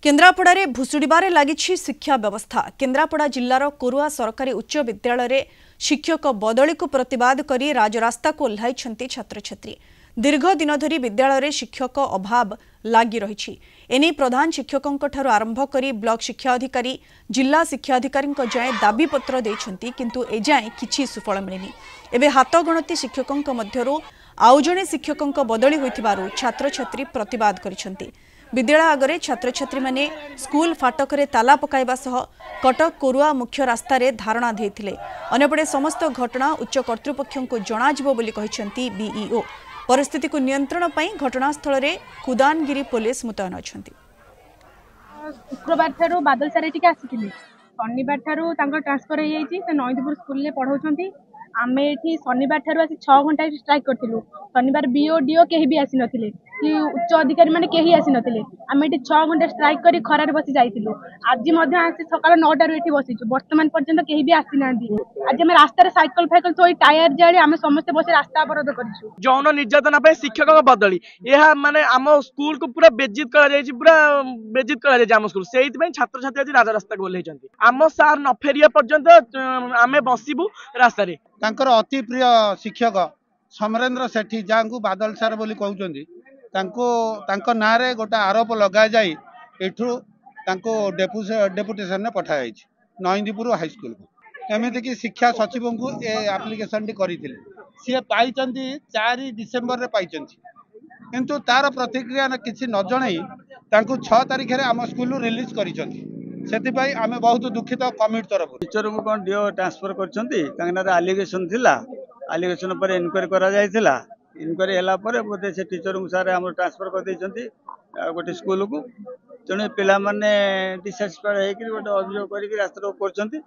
केन्द्रापड़ा भुशुड़े लगी शिक्षा व्यवस्था। केन्द्रापड़ा जिलार कोरुआ सरकारी उच्च विद्यालय शिक्षक बदली को प्रतिवाद कर राजरास्ता को ओह्लाई छात्र छात्री। दीर्घ दिन धरी विद्यालय शिक्षक अभाव लगी रही। एने प्रधान शिक्षकों आरंभ कर ब्लॉक शिक्षा अधिकारी जिला शिक्षा अधिकारी जाए दाबीपत्र देइछंती, किंतु एजाए किछि सुफल मिलनी। एबे हाथ गणती शिक्षकों मध्यरु आउ जणे शिक्षकों बदली होइथिबारु छात्र छात्री प्रतिवाद करिसंती। विद्यालय आगरे छात्र छात्री माने स्कूल फाटकरे ताला पकाइबा सह कटक कोरुआ मुख्य रास्तारे धारणा देइथिले। अन्यपटे समस्त घटना उच्च कर्तृपक्षों को जणाजिबो बोली कहिसंती बीईओ। परिस्थिति को नियंत्रण पई घटनास्थल रे कुदानगिरी पुलिस मुतयन अछंती। शुक्रवार ठारू बादल सारे टिके आसीथिले। शनिवार ठारू तांको ट्रांसफर हो जाइछि। से नईदपुर स्कूल ले पढौछंती। आमे एठी शनिवार ठारू आसी 6 घंटा स्ट्राइक करथिलु। शनिवार बीओ डीओ केही भी आसी नथिले कि उच्च अधिकारी माने केही आसी नथिले। आमे एठी 6 घंटा स्ट्राइक करी खरार बसी जाइथिलु। आज मध्य आसी सकाळ 9 टारू एठी बसिछु। वर्तमान पर्यंत केही भी आसी नांदी। आज हम रास्ता रे साइकिल फाइकल थोई टायर जाळे आमे समस्त बसी रास्ता अवरोध करिछु। जौन निर्यातना पे शिक्षक बदली यह माने आम स्कूल को पूरा बेजित करा जायछि। पूरा बेजित करा जायछि आम स्कूल। सेहित पई छात्र छात्री आज राजा रास्ता को ओह्लेइछंती। आम सार न फेरिया पर्यंत आमे बसिबु रास्ता रे। तांकर अति प्रिय शिक्षक समरेंद्र सेठी जांकु बादल सार बोली कहउचंदी, तांको नारे गोटे आरोप लगा जाई एठू तांको डेपुटेशन ने पठा जायछि नईदपुर हाई स्कूल को। एमिति कि शिक्षा सचिव को ए एप्लिकेशन टी करिथिले। सी पाइचंती 4 डिसेंबर रे पाइचंती, किंतु तार प्रतिक्रिया किछि न जणै तांको 6 तारिख रे आम स्कूल रिलीज करिसंती। सेतिपई आमे बहुत दुखित कमिटी तरफ। टीचर को कौन डीओ ट्रांसफर करछंती कांगना एलिगेशन थिला। एलिगेशन पर इनक्वायरी करा जायथिला। इनक्वायरी हला पर बोधे से टीचर को सारे हम ट्रांसफर कर दैछंती गोटे स्कूल को। तेणु पिला माने डिसैटिस्फाइड हे कि गोटे अभियोग करी रास्ता रोक करछंती।